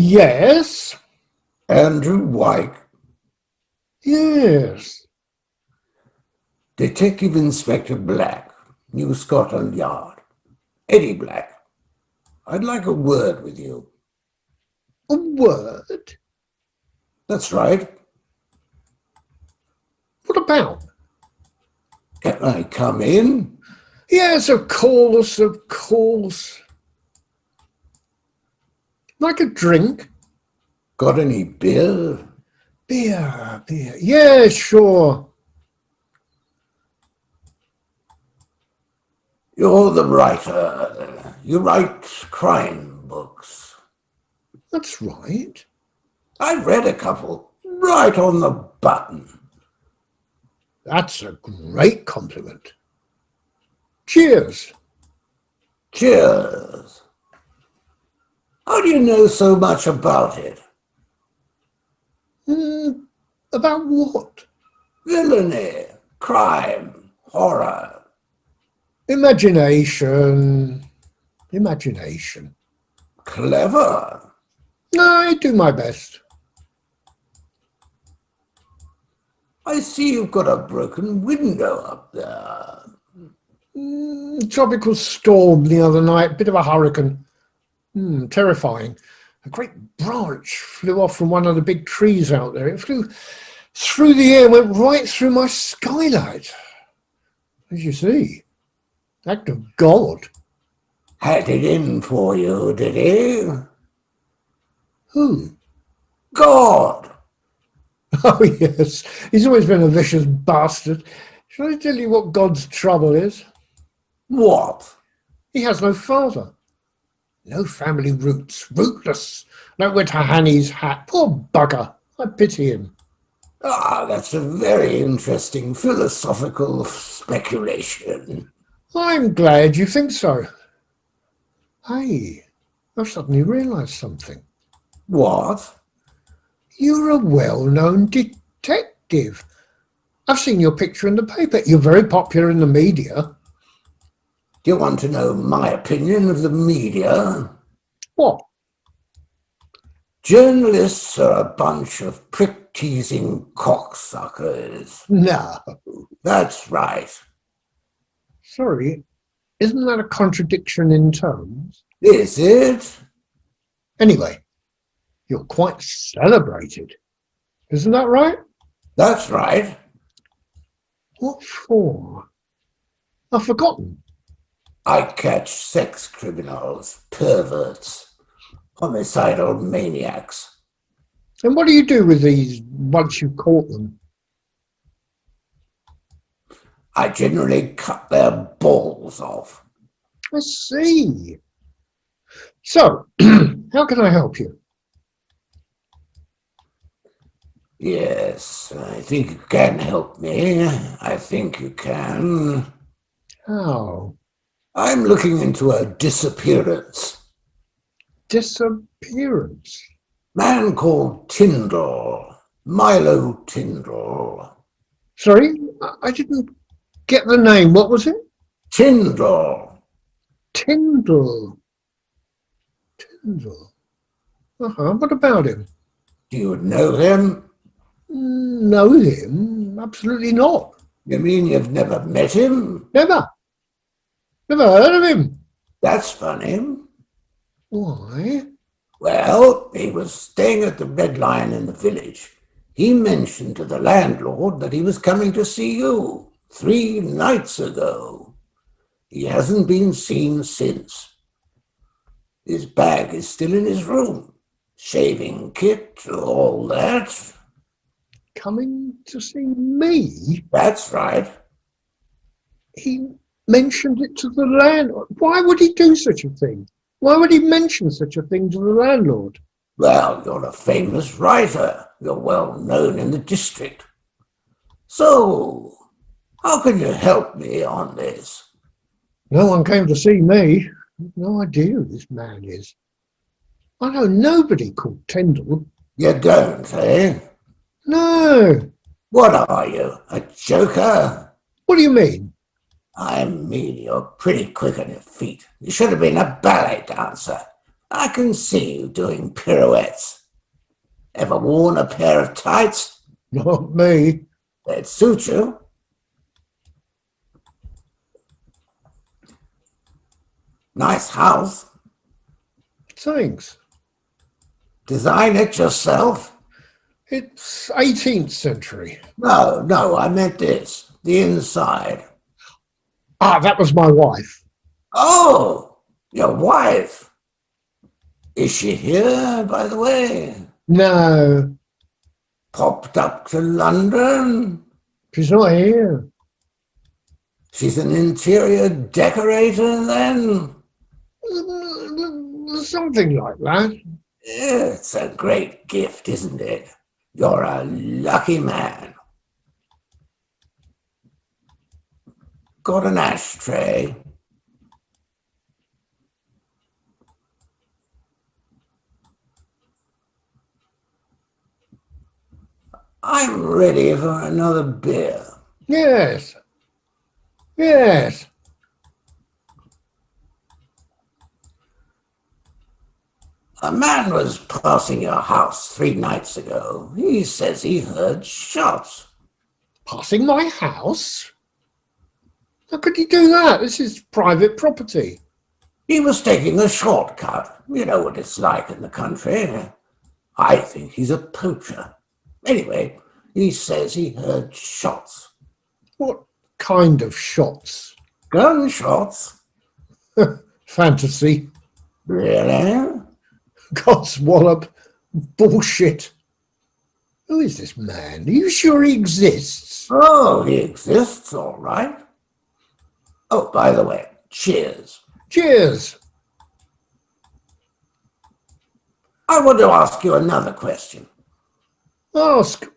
Yes, Andrew White, yes. Detective Inspector Black, New Scotland Yard. Eddie Black, I'd like a word with you. A word? That's right. What about? Can I come in? Yes, of course, of course. Like a drink? Got any beer? Beer. Yeah, sure. You're the writer. You write crime books. That's right. I've read a couple. Right on the button. That's a great compliment. Cheers. Cheers. How do you know so much about it? About what? Villainy, crime, horror. Imagination. Clever. I do my best. I see you've got a broken window up there. Tropical storm the other night, bit of a hurricane. Terrifying. A great branch flew off from one of the big trees out there. It flew through the air, went right through my skylight. As you see, act of God. Had it in for you, did he? Who? God. Oh, yes. He's always been a vicious bastard. Shall I tell you what God's trouble is? What? He has no father. No family roots. Rootless. Like went to Hanny's hat. Poor bugger. I pity him. Ah, that's a very interesting philosophical speculation. I'm glad you think so. Hey, I've suddenly realised something. What? You're a well-known detective. I've seen your picture in the paper. You're very popular in the media. Do you want to know my opinion of the media? What? Journalists are a bunch of prick-teasing cocksuckers. No. That's right. Sorry, isn't that a contradiction in terms? Is it? Anyway, you're quite celebrated. Isn't that right? That's right. What for? I've forgotten. I catch sex criminals, perverts, homicidal maniacs. And what do you do with these once you've caught them? I generally cut their balls off. I see. So, how can I help you? Yes, I think you can help me. I think you can. How? I'm looking into a disappearance. Disappearance? Man called Tyndall, Milo Tyndall. Sorry, I didn't get the name. What was it? Tyndall. Tyndall. What about him? Do you know him? Know him? Absolutely not. You mean you've never met him? Never. Never heard of him. That's funny. Why? Well, he was staying at the Red Lion in the village. He mentioned to the landlord that he was coming to see you 3 nights ago. He hasn't been seen since. His bag is still in his room. Shaving kit, all that. Coming to see me? That's right. He mentioned it to the landlord. Why would he do such a thing? Why would he mention such a thing to the landlord? Well, you're a famous writer. You're well known in the district. So, how can you help me on this? No one came to see me. No idea who this man is. I know nobody called Tyndall. You don't, eh? No. What are you, a joker? What do you mean? I mean, you're pretty quick on your feet. You should have been a ballet dancer. I can see you doing pirouettes. Ever worn a pair of tights? Not me. They'd suit you. Nice house. Thanks. Design it yourself? It's 18th century. No, I meant this. The inside. Ah, that was my wife. Oh, your wife. Is she here, by the way? No, Popped up to London? she's not here. She's an interior decorator, then? Something like that. It's a great gift, isn't it? You're a lucky man. Got an ashtray? I'm ready for another beer. Yes. Yes. A man was passing your house 3 nights ago. He says he heard shots. Passing my house? How could you do that? This is private property. He was taking a shortcut. You know what it's like in the country. I think he's a poacher. Anyway, he says he heard shots. What kind of shots? Gunshots? Fantasy. Really? God's wallop. Bullshit. Who is this man? Are you sure he exists? Oh, he exists, all right. Oh, by the way, cheers. Cheers. I want to ask you another question. Ask.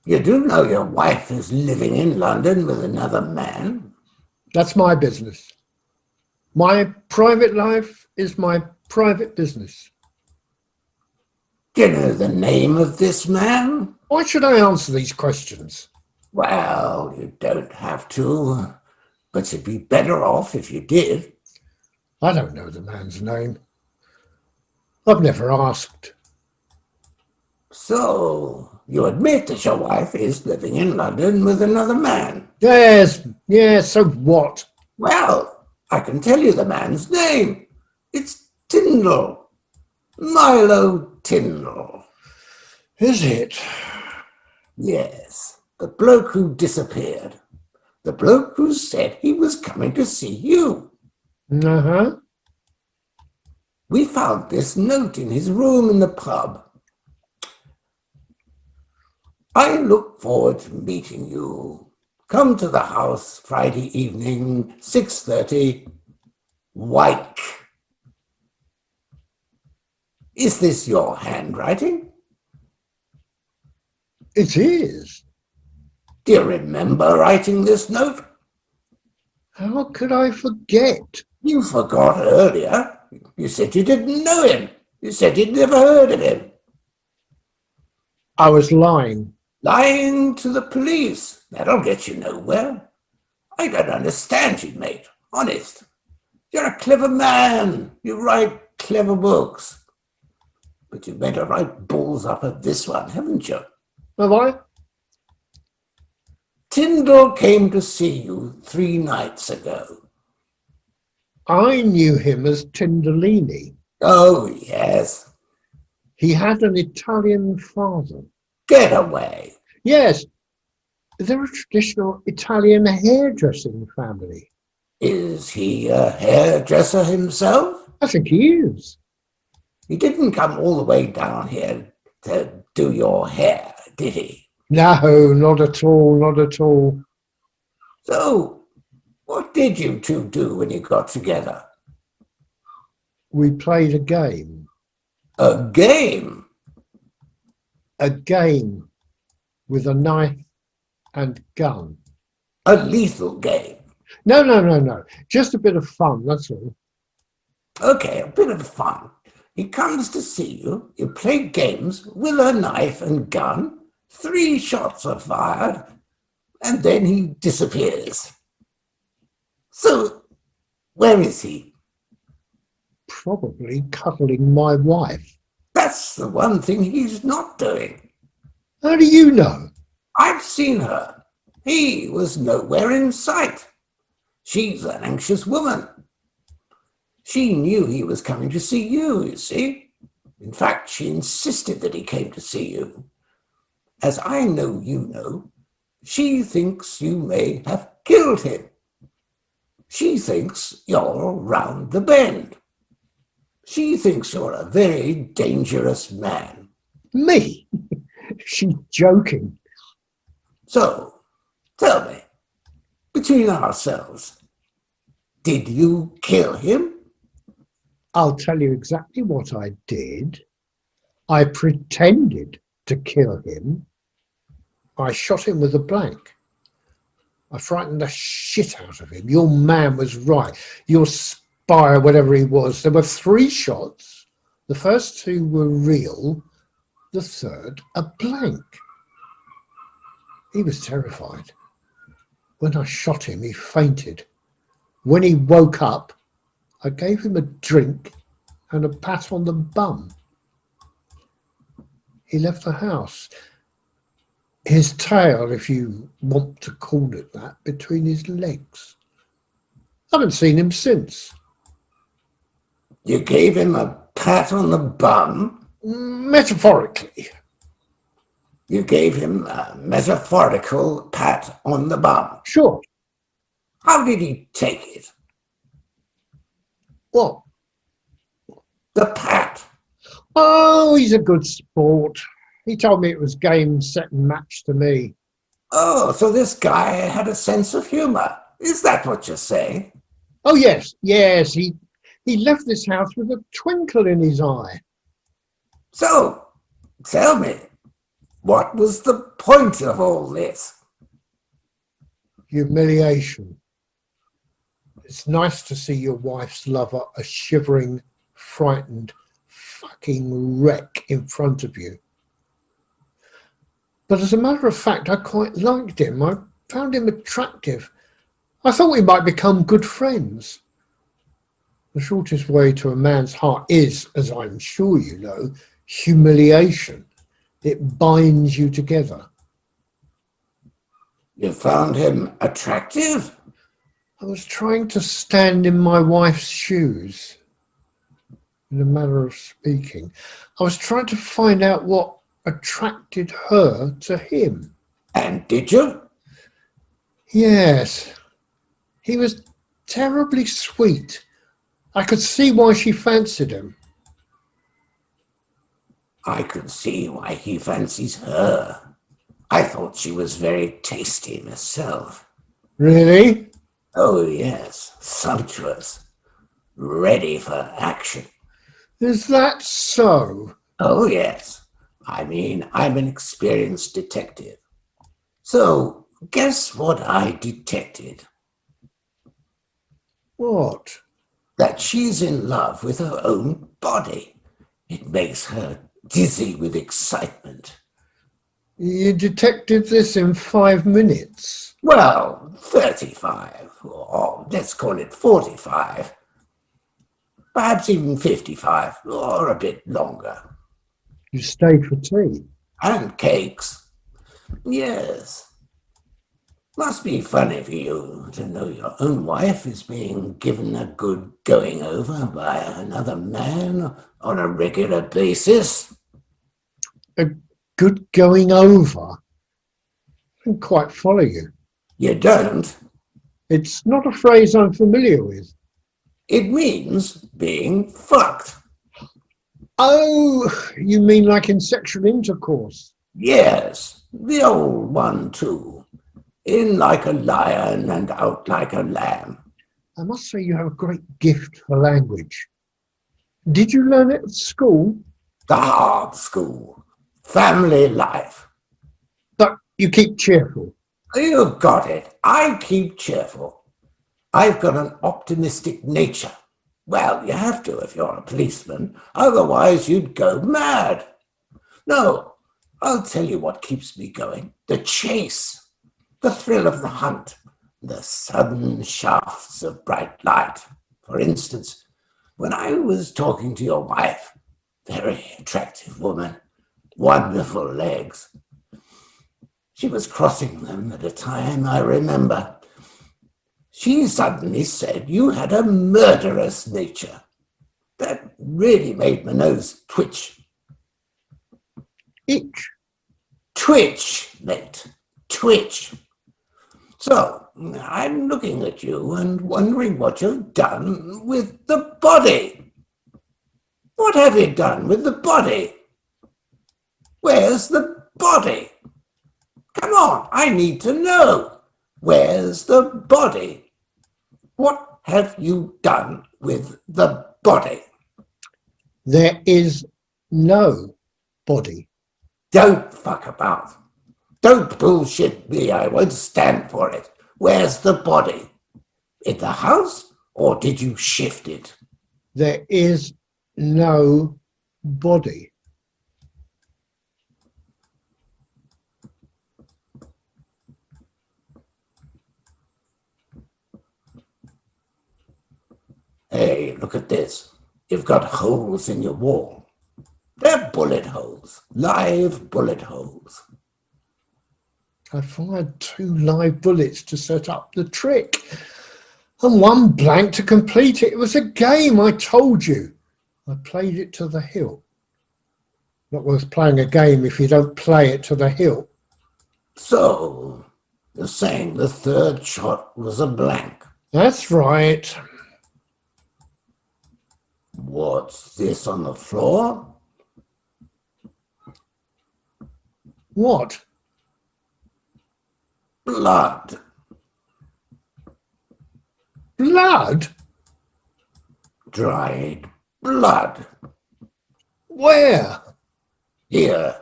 You do know your wife is living in London with another man? That's my business. My private life is my private business. Do you know the name of this man? Why should I answer these questions? Well, you don't have to, but you'd be better off if you did. I don't know the man's name. I've never asked. So, you admit that your wife is living in London with another man? Yes, so what? Well, I can tell you the man's name. It's Tyndall. Milo Tyndall. Is it? Yes, the bloke who disappeared. The bloke who said he was coming to see you. Uh-huh. We found this note in his room in the pub. I look forward to meeting you. Come to the house Friday evening, 6:30. Wyke. Is this your handwriting? It is. Do you remember writing this note? How could I forget? You forgot earlier. You said you didn't know him. You said you'd never heard of him. I was lying. Lying to the police. That'll get you nowhere. I don't understand you, mate. Honest. You're a clever man. You write clever books. But you made a right balls up of this one, haven't you? Have I? Tyndall came to see you 3 nights ago. I knew him as Tindolini. Oh, yes. He had an Italian father. Get away. Yes, they're a traditional Italian hairdressing family. Is he a hairdresser himself? I think he is. He didn't come all the way down here to do your hair, did he? No, not at all, not at all. So, what did you two do when you got together? We played a game. A game? A game with a knife and gun. A lethal game? No. Just a bit of fun, that's all. Okay, a bit of fun. He comes to see you, you play games with a knife and gun, 3 shots are fired, and then he disappears. So, where is he? probably cuddling my wife. That's the one thing he's not doing. How do you know? I've seen her. He was nowhere in sight. She's an anxious woman. She knew he was coming to see you see. In fact, she insisted that he came to see you. As I know you know, she thinks you may have killed him. She thinks you're round the bend. She thinks you're a very dangerous man. Me? She's joking. So, tell me, between ourselves, did you kill him? I'll tell you exactly what I did. I pretended to kill him. I shot him with a blank. I frightened the shit out of him. Your man was right. Your spy, or whatever he was. There were 3 shots. The first 2 were real. The third, a blank. He was terrified. When I shot him, he fainted. When he woke up, I gave him a drink and a pat on the bum. He left the house. His tail, if you want to call it that, between his legs. I haven't seen him since. You gave him a pat on the bum? Metaphorically. You gave him a metaphorical pat on the bum? Sure. How did he take it? What? The pat. Oh, he's a good sport. He told me it was game, set and match to me. Oh, so this guy had a sense of humor. Is that what you're saying? Oh, yes. He left this house with a twinkle in his eye. So, tell me, what was the point of all this? Humiliation. It's nice to see your wife's lover a shivering, frightened, fucking wreck in front of you. But as a matter of fact, I quite liked him. I found him attractive. I thought we might become good friends. The shortest way to a man's heart is, as I'm sure you know, humiliation. It binds you together. You found him attractive? I was trying to stand in my wife's shoes, in a manner of speaking. I was trying to find out what attracted her to him. And did you? Yes. He was terribly sweet. I could see why she fancied him. I could see why he fancies her. I thought she was very tasty myself. Really? Oh, yes, sumptuous. Ready for action. Is that so? Oh, yes. I mean, I'm an experienced detective. So, guess what I detected? What? That she's in love with her own body. It makes her dizzy with excitement. You detected this in 5 minutes? Well, 35, or let's call it 45. Perhaps even 55, or a bit longer. You stayed for tea? And cakes. Yes. Must be funny for you to know your own wife is being given a good going over by another man on a regular basis. A good going over? I don't quite follow you. You don't? It's not a phrase I'm familiar with. It means being fucked. Oh, you mean like in sexual intercourse? Yes, the old one too. In like a lion and out like a lamb. I must say you have a great gift for language. Did you learn it at school? The hard school. Family life. But you keep cheerful. You've got it. I keep cheerful. I've got an optimistic nature. Well, you have to if you're a policeman. Otherwise, you'd go mad. No, I'll tell you what keeps me going. The chase. The thrill of the hunt. The sudden shafts of bright light. For instance, when I was talking to your wife, very attractive woman, wonderful legs, she was crossing them at a time, I remember. She suddenly said you had a murderous nature. That really made my nose twitch. Itch. Twitch, mate. Twitch. So, I'm looking at you and wondering what you've done with the body. What have you done with the body? Where's the body? Come on, I need to know. Where's the body? What have you done with the body? There is no body. Don't fuck about. Don't bullshit me. I won't stand for it. Where's the body? In the house, or did you shift it? There is no body. Hey, look at this. You've got holes in your wall. They're bullet holes, live bullet holes. I fired 2 live bullets to set up the trick, and 1 blank to complete it. It was a game, I told you. I played it to the hilt. Not worth playing a game if you don't play it to the hilt. So, you're saying the 3rd shot was a blank? That's right. What's this on the floor? What? Blood. Blood? Dried blood. Where? Here.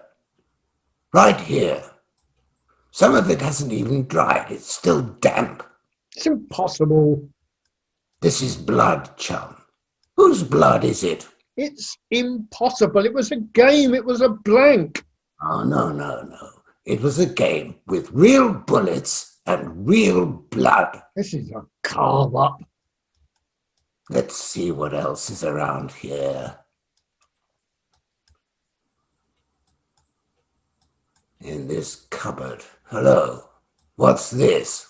Right here. Some of it hasn't even dried. It's still damp. It's impossible. This is blood, chum. Whose blood is it? It's impossible. It was a game. It was a blank. Oh, no, no, no. It was a game with real bullets and real blood. This is a carve-up. Let's see what else is around here. In this cupboard. Hello. What's this?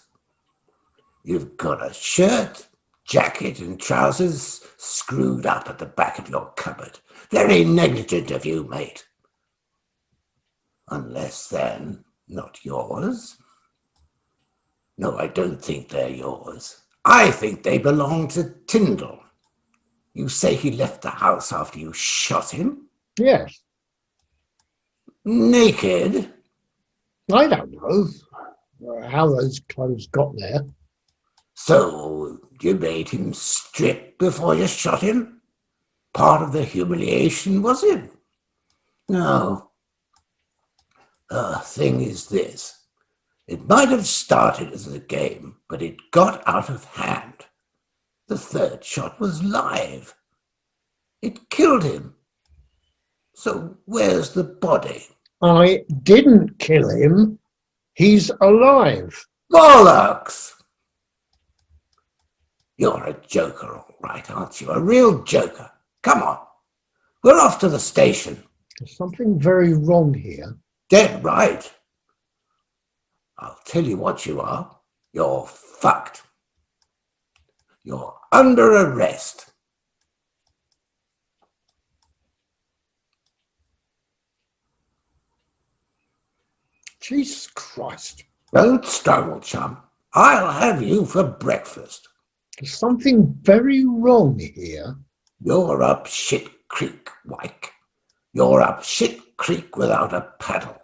You've got a shirt, jacket and trousers screwed up at the back of your cupboard. Very negligent of you, mate. Unless, then, not yours. No, I don't think they're yours. I think they belong to Tyndall. You say he left the house after you shot him? Yes. Naked? I don't know how those clothes got there. So you made him strip before you shot him? Part of the humiliation, was it? No. The thing is this. It might have started as a game, but it got out of hand. The 3rd shot was live. It killed him. So where's the body? I didn't kill him. He's alive. Bollocks! You're a joker, all right, aren't you? A real joker. Come on. We're off to the station. There's something very wrong here. Dead right. I'll tell you what you are. You're fucked. You're under arrest. Jesus Christ. Don't struggle, chum. I'll have you for breakfast. There's something very wrong here. You're up shit creek, Wyke. You're up shit creek without a paddle.